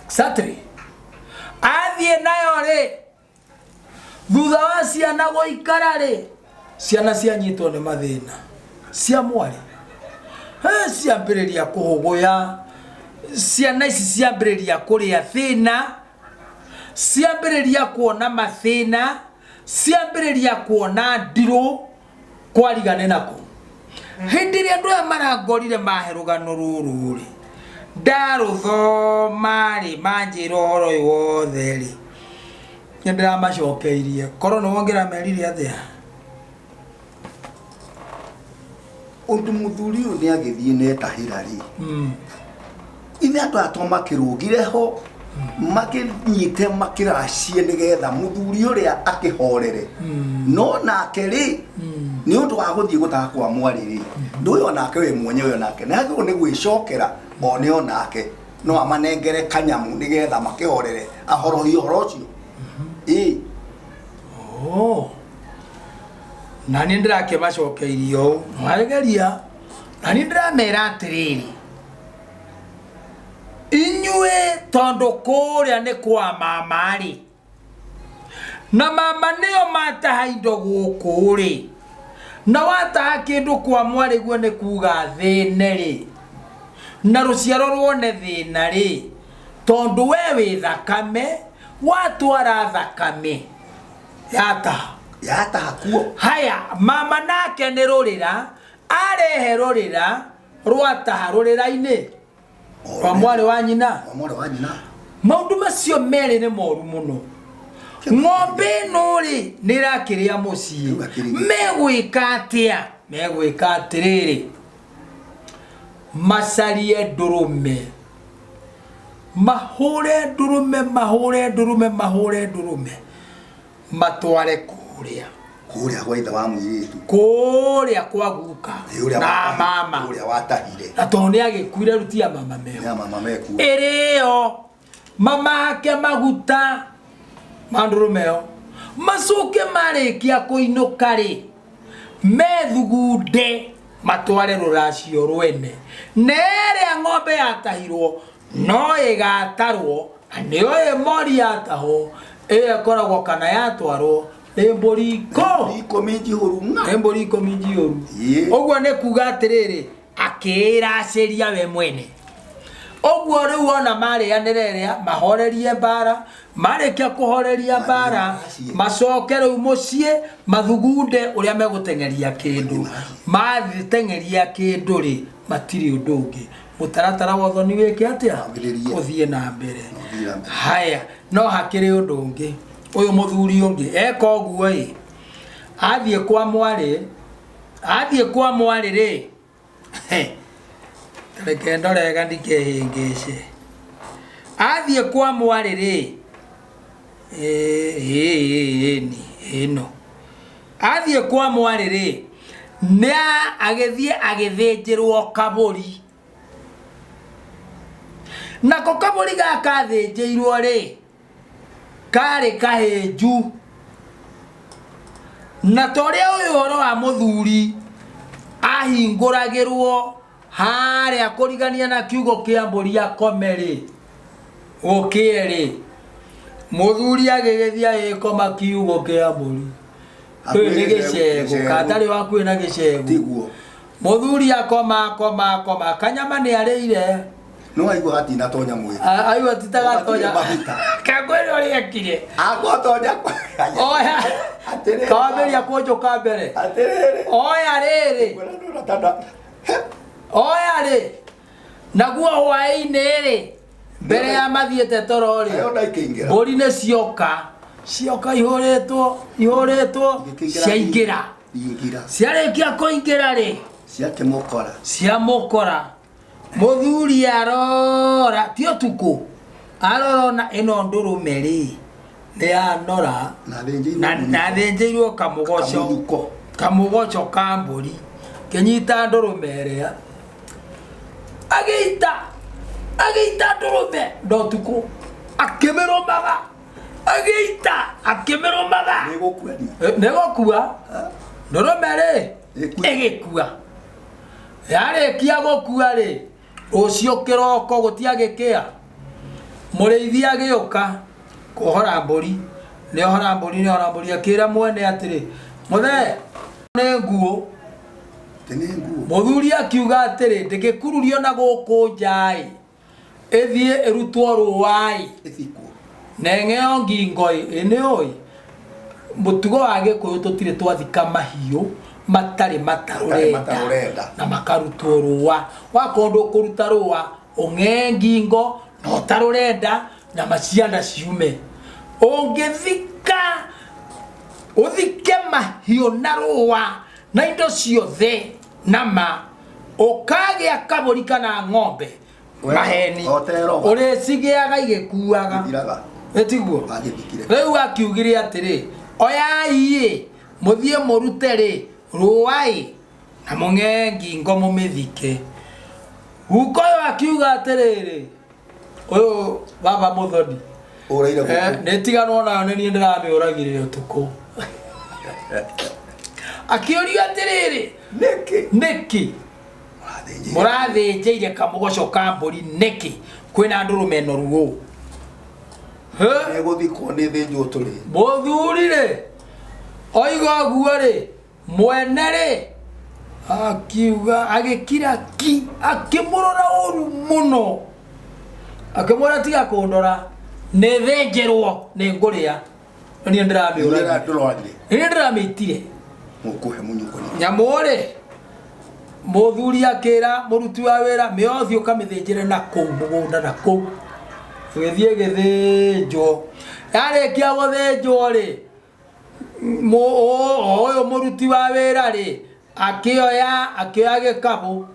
Satri athie nayo ri thutha wa ciana goikara ri ciana cianyitwo ni mathina cia mwari ciambiriria kuhuguya ciana ici ciambiriria kuria thina ciambiriria kuona mathina ciambiriria kuona ndiru kwarigane nako hindi ria ndu marangorire maherugano ruru ri ndaruthoma ri manjira horo wothe ri ndira macokeirie korwo no wongera merire athia undu muthuri uyu ni agithie netahira ri ithe andu atoma kirugire ho makinyite makiracie nigetha muthuri uria akihorere no nake ri ni undu wa guthie gutaga kwa mwari ri nduyo nake we mwenyewe nake nagwo ni gwicokera one onake no amanengere kanyamu nigetha makihorere ahoro horo cio nani ndirake macokeirio mwageria nani ndiramera atiriri inyue tondo kuria ni kwa mama ri na mama niyo mataha indo guku ri na wataha kindu kwa mwari guo ni kuga thine ri na ruciaro ruone thina ri tondu we wi thakame watwara thakame yataha kuo haya mama nake ni rurira arehe rurira rwataha rurira-ini kwa mwari wa nyina maundu macio meri ni moru muno ng'ombe ino ri nirakiria mucii megwika atiriri macarie ndurume mahure ndurume matware kuria kwa ithe wa mwiritu kuria kwa guka na mama kuria watahire na toni agikuire rutia mama meku ereo mama ake maguta mandurumeo macuke marikia kuinuka ri methugunde matware ruracio rwene neria ng'ombe yatahirwo no igatarwo anio mori yataho koragwo kana yatwarwo embori minji horu ogwo ne kuga atiriri akiraciria we mwene ogwo riu ona mari anireria mahorerie bara marikia kuhoreria bara macoke riu mucie mathugunde uria megutengeria kindu mathitengeria kindu ri matiri undu ungi mutaratara wotho ni wiki atia uthie na mbere haya no hakiri undu ungi uyu muthuri ungi eka oguo ri athie kwa mwari ri reke ndorega ndikehingice athie kwa mwari ri ino athie kwa mwari ri na agithie agithinjirwo kaburi nako kaburi gaka thinjirwo ri kari kahenju na toria uyu horo wa muthuri ahinguragirwo haria kurigania na kiugo kia mburi akomeri ukieri muthuri agigithia ikoma kiugo kia mburi ni gicego katari waku na gicego muthuri akoma kanyama ni arire no aigo hati na tonya mwiri aigo titaga tonya kagweri ori akire agotonya oya kaberi akojo kabere oya rere oya re naguo hwaini ri mbere ya mathiete torori mburi ne cioka ihoretwo ciaingira ciarikia kuingira ri ciamukora muthuri arora ti utuku arorona ino ndurume ri ni anora na thinjirwo kamugoco ka mburi kenyita ndurume ria agita ndurume ndotuku akimeromaga akimeromaga negokua ndurume ri egikua yarikia gukua ri rucio kiroko gutiagikia mureithia agioka kuhora mburi ni ohora mburi akira mwene atiri muthe ne nguo muthuri akiuga atiri ndikikururio na guku njai ethie erutwo ruwai nengeo ngingoi ene oi mutugo wa Gikuyu tutire twathika mahiu matari matarurenda na makarutwo ruwa wakondo kuruta ruwa ungengingo no tarurenda na macianda ciume ungithika uthike mahiu na ruwa na indo ciothe nama ukagia kaburi kana ng'ombe maheni uricigiaga igikuaga etiguo riu akiugire atiri oyai muthie murute ri ruwai na mungengingo mumithike huko akiuga atiriri uyu baba muthoni netigano na ni ndirame uragire utuku akiorio atiriri niki murathinjire kamugoco kamburi niki kwina ndurume noruo guthikwo ni thinjwo turi muthurire oiga guore mwenere akiuga agikira ki akimurora uru muno akimura tiga kundora ne thenjerwo ne nguria ni ndirame uragire ni ndirame itire mukuhe munyuko ni nyamore muthuri akira muruti wa wira miothi ukamithinjire na kou mugunda na kou githie githinjo yarekia guthinjwo ri oyo muruti wa wira ri akioya gikabu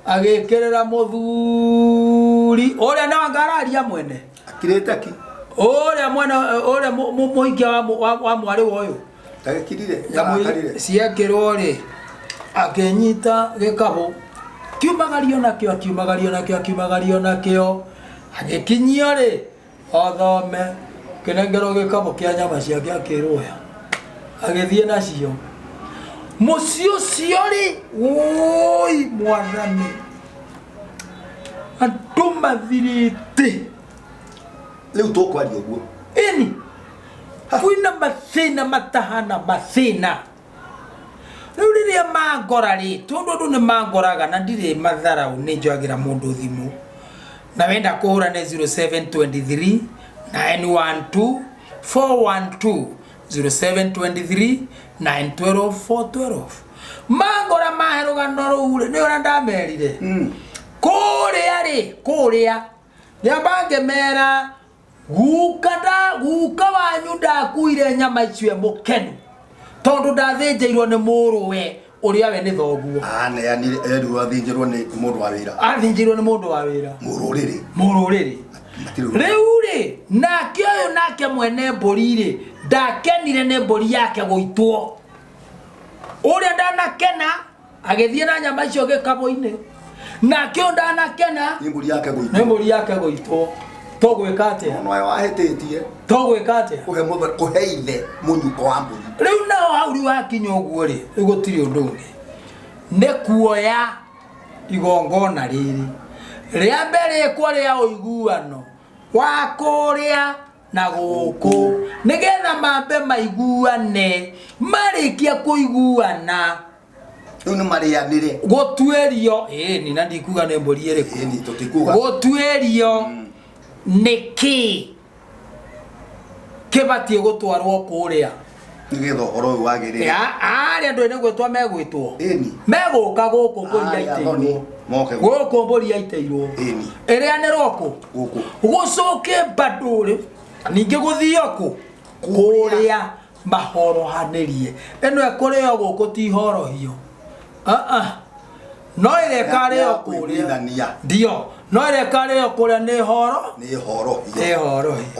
agikirira muthuri uria na ngararia mwene akirete ki uria mwene uria muhikia wa mwari woyo tagikirire ciekirwo ri akenyita gikabu kiumagario nakio agikinyio ri othome kinengero gikabu kia nyama ciake akiruya agithie nacio mucio ciori oi mwathani andu mathirite riu tukwaria uguo ini kwina mathina matahana mathina riu riria mangora ri tondu andu ni mangoraga na ndire matharau ni njoagira mundu thimu na wenda kuhura ni 0723 912 412 0723 912 412 mangora maheruga norure ni ora ndamerire kuria ya bange mera guka wanyu ndakuire nyama icwe mukenu tondu ndathinjirwo ni muruwe uria we ni thoguo ne yani eru athinjirwo ni mundu wa wira athinjirwo ni mundu wa wira mururiri riu ri nake uyu nake mwene mburi ri ndakenire ni mburi yake guitwo uria ndanakena agithie na nyama icio gikabu-ini nake uyu ndanakena ni mburi yake guitwo togwika atia no ayo ahetitie togwika atia kuhe ithe munyuko wa mburi riu nao auri wakinya uguo ri igutiri undu ungi ni kuoya igongona riri ria mbere ria uiguano wa kuria na guku nigetha mambe maiguane marikia kuiguana riu ni marianire gutuerio ni na ndikuga ni mburi iriku ni tutikuga gutuerio niki kibatie gutwarwo kuria nigetha uhoro uyu wagirire aria andu ene gwitwa megwitwo meguka guku mburi yaiteirwo guku mburi yaiteirwo iria ni roku gucoke baduri ninge guthioku kuria mahorohanirie eno ekurio guku ti horohio no ile kareo kuria ndio no ile kareo kuria ni horo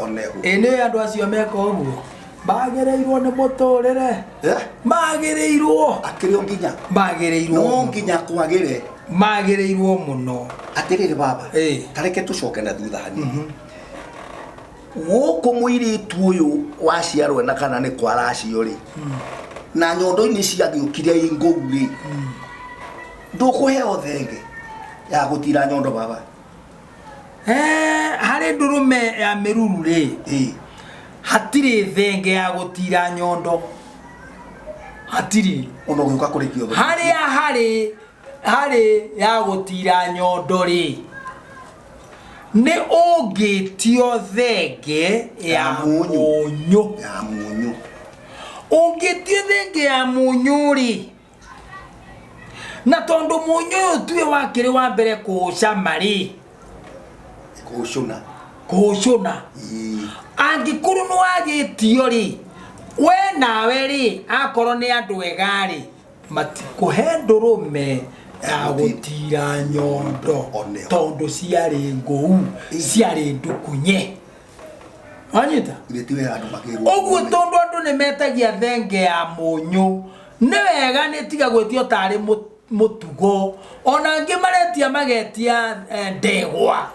onehu ene andu acio meka uguo bagereirwo ni muturire bagereirwo akirio nginya bagereirwo no nginya kwagire magereirwo muno atiriri baba tareke tucoke na thutha hanini guku muiritu uyu waciarwe na kana ni kwaracio ri na nyondo-ini ciathiukiria inguri ndukuheo thenge ya gutira nyondo baba hare ndurume ya meruru ri hatiri thenge ya gutira nyondo hatiri ono guka kurikio hare ya gutira nyondo ri ne ogitio thenge ya munyu ogitio thenge ya munyu ri na tondo munyu tuwe wakire wa mbere kucama ri kucuna angikuru no agitio ri we nawe ri akoro ni andu ega ri matikuhe ndurume ya gutira nyondo tondo ciari nguu ciari ndukunye anyita oguo tondo andu ni metagia thenge ya munyu ni wega ni tiga gwetio tari mutugo ona ngi maretia magetia ndegwa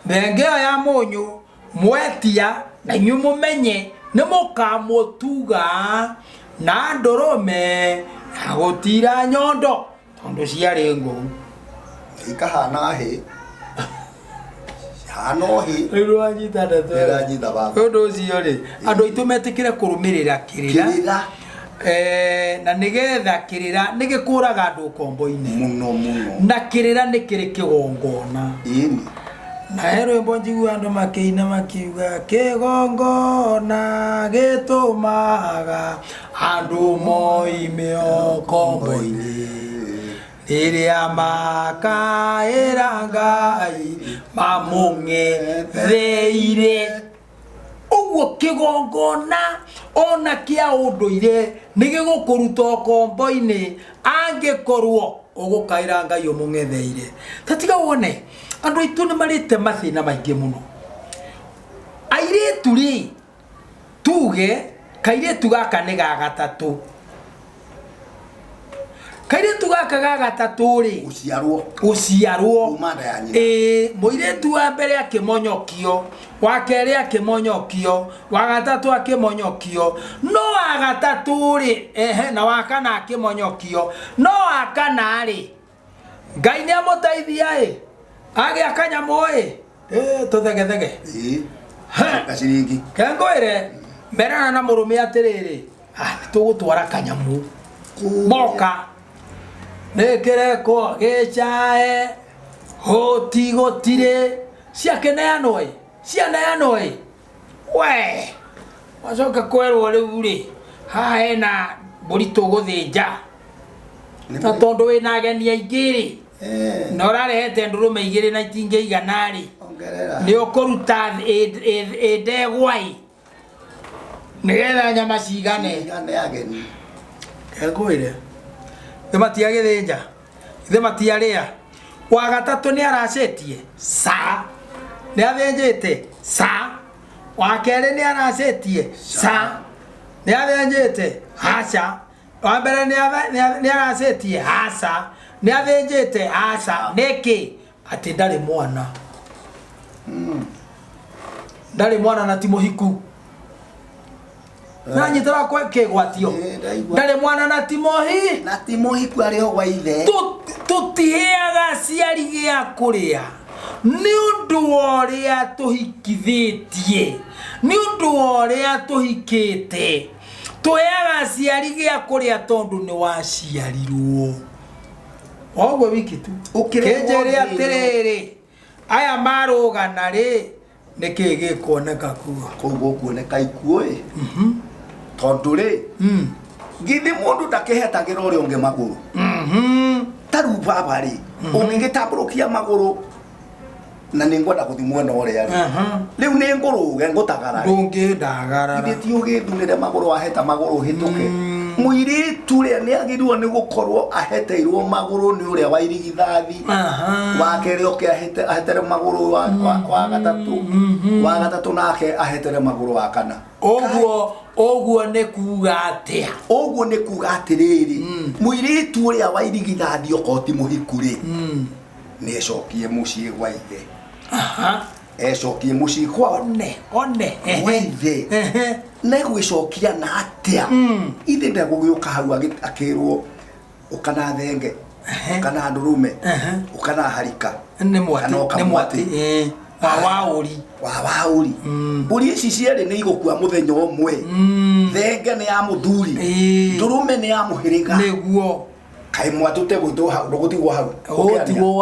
thenge ya munyu mwetia na nyumu menye ni mukamutuga na ndurume agutira nyondo tondo ciari nguu ikahana he hano he ero anyita ndanyita baba ondo cio ri andu itu metikire kurumirira kirira na nigetha kirira nigikuraga andu kombo-ini muno na kirira nikiri kigongona na hero imbo njigua andu makiina makiuga kigongona gitumaga andu moime kombo-ini riria makaira Ngai mamung'etheire uguo kigongona ona kia unduire nigigukuruta kombo-ini angikorwo ugukaira Ngai umung'etheire tatiga wone andu itu ni marite mathina maingi muno airitu ri tuge kairitu gaka ni ga gatatu kairitu gaka ga gatatu ri uciarwo umanda ya nyina muiretu wa mbere akimonyokio wa keri akimonyokio wa gatatu akimonyokio no wa gatatu ri na wa kana akimonyokio no wa kana ri Ngai ni amutaithia age akanyamu tuthegethege gaciringi kengoire merana na murume atiriri tugutwara kanyamu moka nekireko gichae hoti gotire ciakeneanwo we wacoka kwerwo riu ri haha hena mburi tuguthinja ta tondu wina ageni aingi ri na urarehete ndurume igiri na itingĩigana ri ni ukuruta ndegwai nigetha nyama cigane ageni ngwire thematia githinja thematia ria wa gatatu ni aracetie sa ni athinjite sa wa keri ni aracetie sa ni athinjite haca wa mbere ni aracetie haca ni athinjite haca niki ati ndari mwana na ti muhiku na nyitara kwa kegwatio ndari mwana na ti muhiku ari ho gwa ithe tutiheaga ciari gia kuria ni undu oria tuhikithitie ni undu oria tuhikite tuheaga ciari gia kuria tondu ni waciarirwo ogwe wiki tu kenjere atiriri aya marugana ri niki gikuoneka kuo koguo kuoneka ikuo tondu ri ngithi mundu ndakihetagira uria ungi maguru taru baba ri ungigitamburukia maguru na ningwenda kuthi mwena uria ri riu ni nguruge ngutagara ndungindagara ithi ti ugithunire maguru waheta maguru hituke muiritu ria ni agirwo ni gukorwo aheteirwo maguru ni uria wairigithathi wa keri oke ahetere maguru wa gatatu nake ahetere maguru wa kana oguo ne kuga atia atiriri muiritu uria wairigithathi okoti muhikuri ni ecokie mucii gwa ithe ecokie mucii kwa one waithe na gwicokia na atia ithe ndagugiuka hau akirwo ukana thenge ukana ndurume ukana harika ni mwati wawauri mburi ici cierĩ nĩ igũkua mũthenya ũmwe thenge nĩ ya mũthuri ndũrũme nĩ ya mũhĩrĩga nĩguo kai mwatute gũtũ hau ndũgũtigwo hau ũtigwo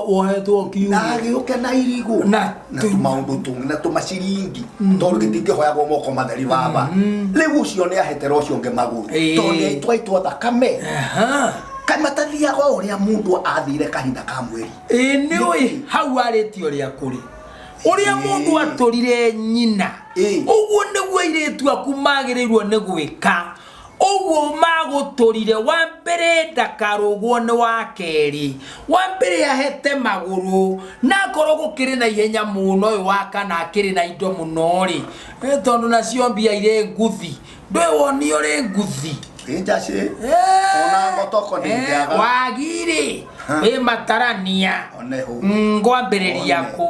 wohetwo kiugo na gĩũke na irigũ na tũmaũndũ tũngĩ na tũmaciringi tondũ gĩtingĩhoyagwo moko matheri baba rĩu ũcio nĩ ahetera ũcio ũngĩ magũrũ tondũ nĩaitwaitwo thakame kai matathiaga ũrĩa mũndũ athire kahinda ka mweri nĩũĩ hau arĩtio rĩa kũrĩ ũrĩa mũndũ atũrire nyina ũguo nĩguo airĩtu aku magĩrĩirwo nĩ gwĩka ũguo magũtũrire wa mbere ndakarũgwo nĩ wa kerĩ wa mbere ahete magũrũ na korwo gũkĩrĩ na ihenya mũno ũyũ wa kana akĩrĩ na indo mũno rĩ tondũ nacio mbia irĩ nguthi ndũĩ woni ũrĩ nguthi Injaci ona ngotoko ningiaga wagire we matarania ngwambĩrĩria kũ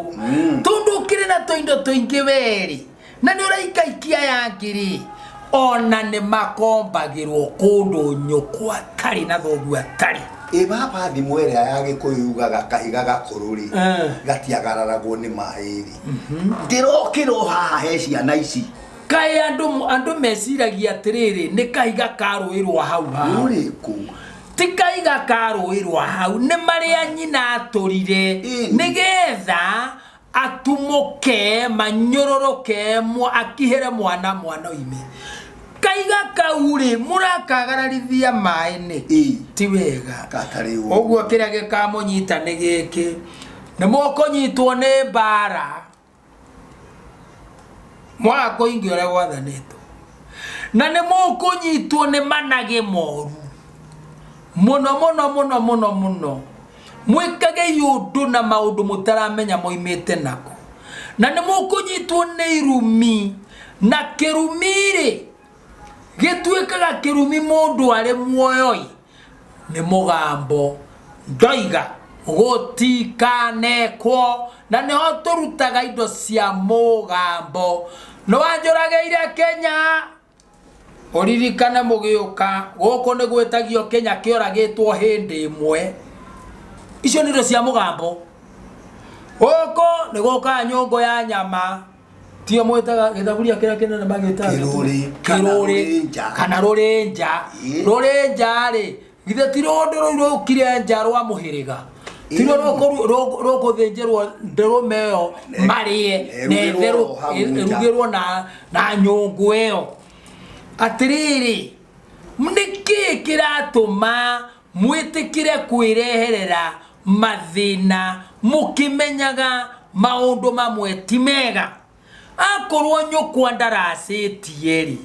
tundu kire na toindo toingi weri na nĩ ũraikaikia yangiri ona nĩ makombagĩrwo kũndũ nyũkwa tarĩ na thoguo tarĩ baba thimũ ĩrĩa ya Gĩkũyũ yugaga kahiga gakũrũ rĩ gatiagararagwo nĩ maĩ rĩ ndĩrokĩrwo haha he ciana ici kai andu mesiragia atiriri ni kaiga karuirwa hau hau uriku ti kaiga karuirwa hau ni maria nyina aturire nigetha atumuke manyororoke mu akihere mwana ime kaiga kauri murakagararithia maini ti wega katari oguo kiria gikamunyita ni giki ni mukonyitwo ni bara mwako ingi ore gwathanĩtwo na nĩ mũkũnyitwo nĩ manage moru mũno mwĩkage yũndũ na maũndũ mũtaramenya moimĩte nako na nĩ mũkũnyitwo nĩ irumi na kĩrumi-rĩ gĩtuĩkaga kĩrumi mũndũ arĩ muoyo nĩ mũgambo ndoiga gũtikanekwo na nĩho tũrutaga indo cia mũgambo no wanjũragĩire Kenya ũririkane mũgĩũka gũkũ nĩ gwĩtagio Kenya kĩoragĩtwo hĩndĩ ĩmwe icio nĩ indo cia mũgambo gũkũ nĩ gũka nyũngũ ya nyama tio mwĩtaga gĩthaburia kĩrĩa kĩnene magĩtaga kĩrũrĩ kana rũrĩnja rĩ githĩ ti rũndũ rũu rũkire nja rwa mũhĩrĩga tiro rũkũthĩnjĩrwo ndũrũme ĩyo marĩe nerugĩrwo na nyũngũ ĩyo atĩrĩrĩ nĩkĩ kĩratũma mwĩtĩkĩre kwĩreherera mathĩna mũkĩmenyaga maũndũ mamwe ti mega akorwo nyũkwa ndaracĩtie rĩ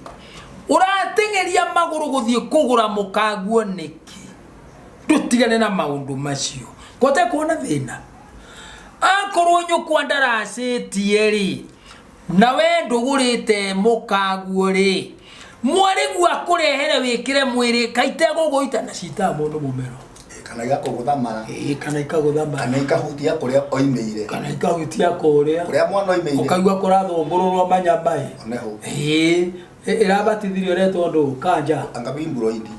ũrateng'eria magũrũ gũthiĩ kũgũra mũkaguo nĩkĩ ndũtigane na maũndũ macio kote kuona thĩna akorwo nyũkwa ndaracĩtie rĩ na we ndũgũrĩte mũkaguo rĩ mwarĩgu akũrehere wĩkĩre mwĩrĩ kaite gũgũita na cita mũndũ mũmero kana igakũgũthamara kana ikagũthamara kana ikahutia kũrĩa oimĩire kana ikahutia kũrĩa mwana oimĩire ũkaigua kũrathũngũrũrwo manyambaĩ oneho irabatithirio retwo ndũ kanja angabimburoidi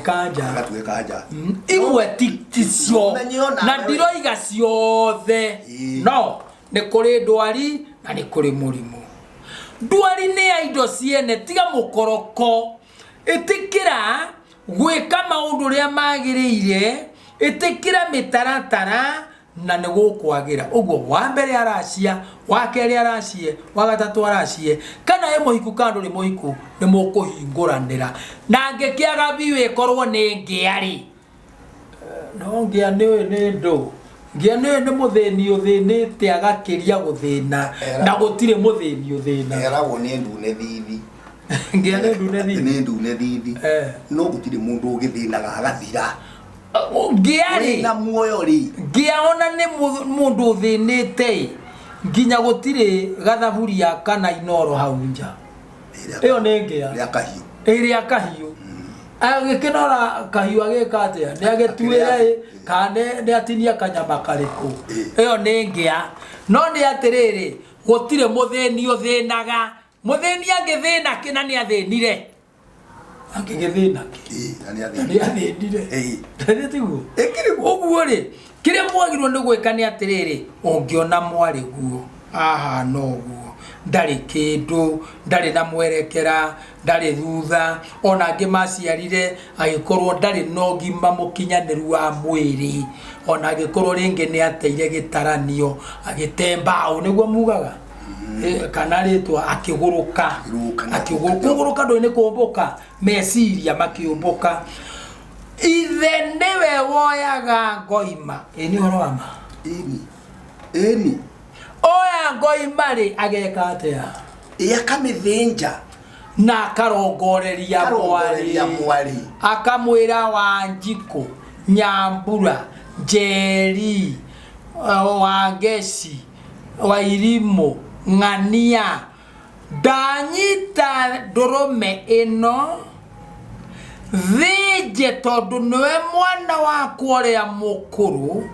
kanja agatue kanja imwe ticio na ndiroiga ciothe no nĩ kũrĩ ndwari na nĩ kũrĩ mũrimũ ndwari nĩ ya indo ciene tiga mũkoroko ĩtĩkĩra gwĩka maũndũ ũrĩa magĩrĩire ĩtĩkĩra mĩtaratara na nĩ gũkwagĩra ũguo wa mbere aracia wa kerĩ aracie wa gatatũ aracie kana ĩ mũhiku kana ndũrĩ mũhiku nĩ mũkũhingũranĩra na ngĩkĩaga biũ ĩkorwo nĩ ngĩarĩ no ngĩa nĩ ndũ ngĩa nĩ mũthĩni ũthĩnĩte agakĩria gũthĩna na gũtirĩ mũthĩni ũthĩna eragwo nĩ ndune thithi ngĩa nĩ ndune thithi no gũtirĩ mũndũ ũgĩthĩnaga agathira ngiari na muoyo ri ngiaona nĩ mũndũ ũthĩnĩte nginya gũtirĩ gathaburia kana inoro hau nja ĩyo nĩ ngĩa ĩrĩa kahiũ agĩkĩnora kahiũ agĩka atĩa nĩ agĩtuĩre kana nĩ atinia kanyama karĩkũ ĩyo nĩ ngĩa no nĩ atĩrĩrĩ gũtirĩ mũthĩni ũthĩnaga mũthĩni angĩthĩna kĩna nĩ athĩnire akigethina ani athindire ndetiguo uguo ri kiria mwagirwo ni gwika ni atiriri ungiona mwari guo aha no guo ndari kindu ndari na mwerekera ndari thutha ona ngimaciarire agikorwo ndari no gima mukinyaniru wa mwiri ona agikorwo ringi ni ateire gitaranio agitemba u niguo mugaga kana ritwa akiguruka akiguruka ndo ni kumbuka meciria makiumbuka ithe niwe woyaga ngoima ni horo wa ma eni oya ngoima ri ageka atia akamithinja na akarongoreria mwari akamwira Wanjiku Nyambura Njeri Wangeci Wairimu Ng'ania ndanyita ndurume ino thije tondu niwe mwana wakwa uria mukuru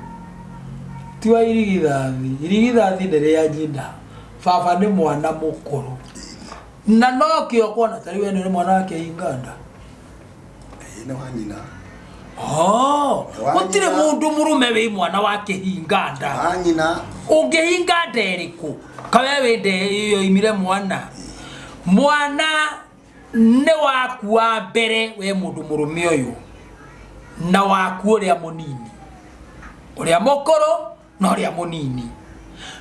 tiwa irigithathi ndiria njinda baba ni mwana mukuru na no kio kuona tari we ni mwana wake Hinganda ina wanyina gutire mundu murume wi mwana wake Hinganda wanyina Hinganda eriku kawe wende iyo imire mwana ne waku wa mbere we mundu murume uyu na waku uria munini uria mukuru na uria munini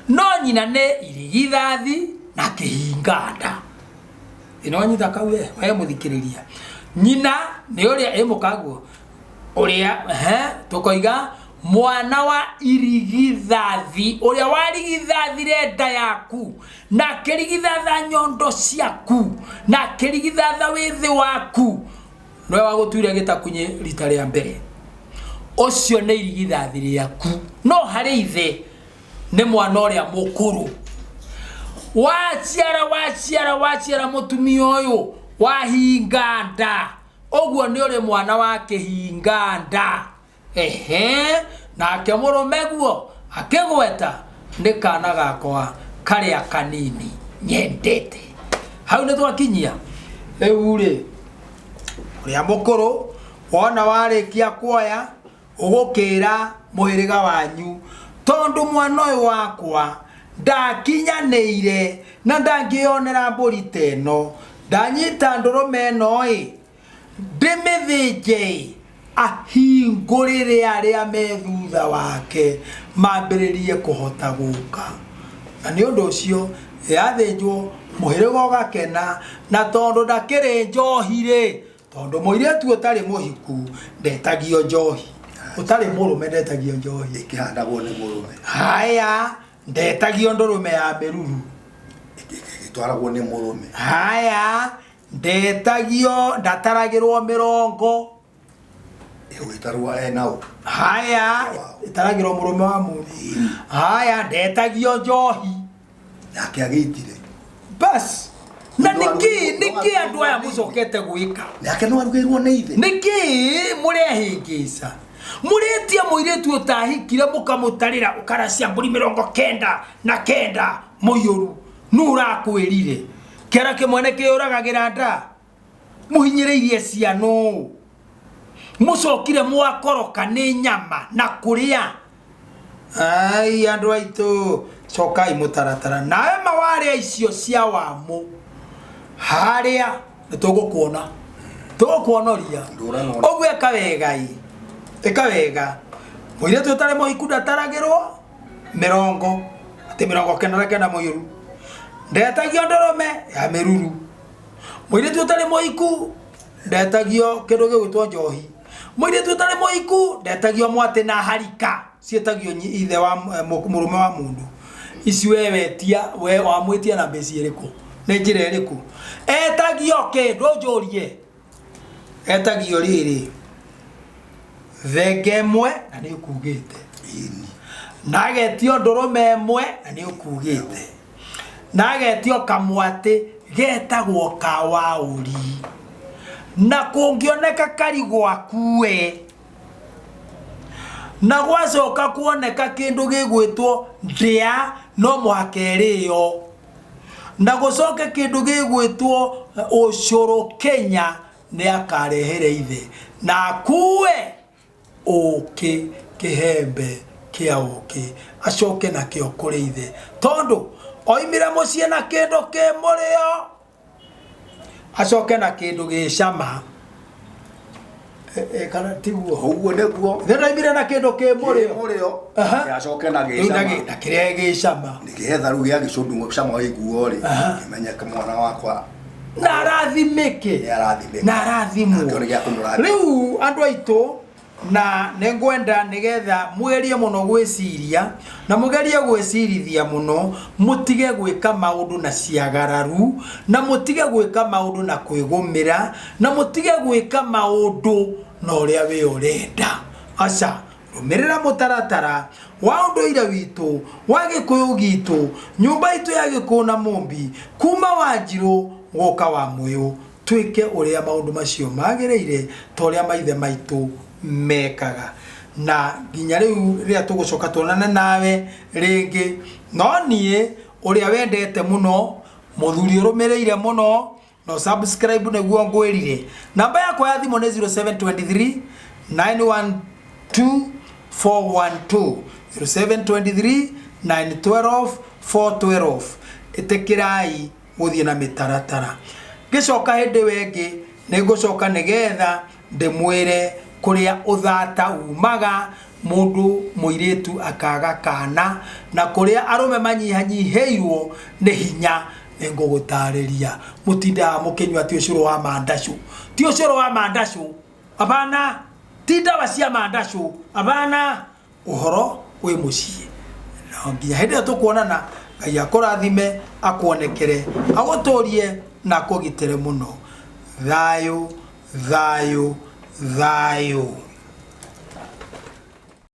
no nyina ne irigithathi na Kihinganda ino nyita kawe we muthikiriria nyina ne uria emukaguo uria tukoiga mwana wa irigithathi uria warigithathire nda yaku na kirigithatha nyondo ciaku na kirigithatha withi waku no wagutuire gitakunye rita ria mbere ucio ne irigithathi riaku no hari ithe ne mwana uria mukuru waciara mutumia uyu wa Hinganda oguo ni uri mwana wa Kihinganda nake murume guo akigweta ni kana gakwa karia kanini nyendete hau ni twakinyia riu ri uria mukuru wona warikia kuoya ugukira muhiriga wanyu tondu mwana uyu wakwa ndakinyaneire na ndangionera mburi teno ndanyita ndurume no ndimithinje ahingurire aria methutha wake mambiririe kuhota guka na ni undu ucio yathinjwo muhiriga ugakena na tondu ndakiri njohi ri tondu muiretu utari muhiku ndetagio njohi utari murume ndetagio njohi ikihandagwo ni murume haya ndetagio ndurume ya meruru itwaragwo ni murume haya ndetagio ndataragirwo mirongo itarwa enao haya itaragirwo murume wa muthi haya ndetagio njohi yake agitire bas na niki andu aya mucokete gwika yake no arugirwo ni ithe niki muri ahingisa muretia muiretu utahikire mukamutarira ukaracia mburi 99 muyuru nurakwirire kera kimwene kiuragagira nda muhinyiriirie ciano mucokire mwakoroka ni nyama na kuria ai andu aitu cokai mutaratara nawe mawaria icio cia wamu haria nitugukuona tugukuonoria ogu ekawega muire tutare muhiku ndataragirwo 99 muyuru ndetagio ndurume ya meruru muire tutare muhiku ndetagio kindu gigwitwo njohi muire tutare muhiku ndetagio mwate na harika cietagio ithe wa murume wa mundu ici wewetia we wamwitia na mbeci iriku ni njira iriku etagio kindu njurie etagio riri vegemwe na ni ukugite nagetio ndurume mwe na ni ukugite nagetio kamwate getagwo kawauri na kungioneka karigwa kuwe na gwacoka kuoneka kindu gigwitwo ndia no muhakerio na gucoke kindu gigwitwo ucuru Kenya nĩ akarehere ithe na akue ũkĩ kĩhembe kĩa ũkĩ acoke nakĩo kũrĩ ithe tondũ oimire mũciĩ na kĩndũ kĩ mũrĩo acoke na kĩndũ gĩcama kana tiguo ũguo nĩguo oimire na kĩndũ kĩ mũrĩo acoke na gĩcama na kĩrĩa gĩcama nĩgetha rĩu gĩa gĩcũndũ cama waiguo rĩ kĩmenyeke mwana wakwa na arathimĩke na arathimwo rĩu andũ aitũ na nengwenda nigetha mugerie muno gwiciria na mugerie gwicirithia muno mutige gwika maundu na ciagararu na mutige gwika maundu na kwigumira na mutige gwika maundu na uria we urenda aca rumirira mutaratara wa unduire witu wa gikuyu gitu nyumba itu ya gikuna mumbi kuma Wanjiru goka wa Muyu twike uria maundu macio magireire to uria maithe maitu mekaga na nginya riu ria tugucoka tuonana nawe ringi no nie uria wendete muno muthuri urumireire muno no subscribe neguo ngwirire namba yakwa ya thimu ni 0723 912 412 0723 912 412 itekirai guthie na mitaratara gicoka hindi wengi nigucoka nigetha ndimwire kuria uthata umaga mundu muiretu akaga kana na kuria arume manyihanyiheirwo ni hinya ningugutariria mutinda mukinywa ti ucuru wa mandacu ti ucuru wa mandacu abana tinda wacia mandacu abana uhoro wi mucii no nginya hindi tukuonana Ngai akurathime akuonekere aguturie na kugitire muno thayo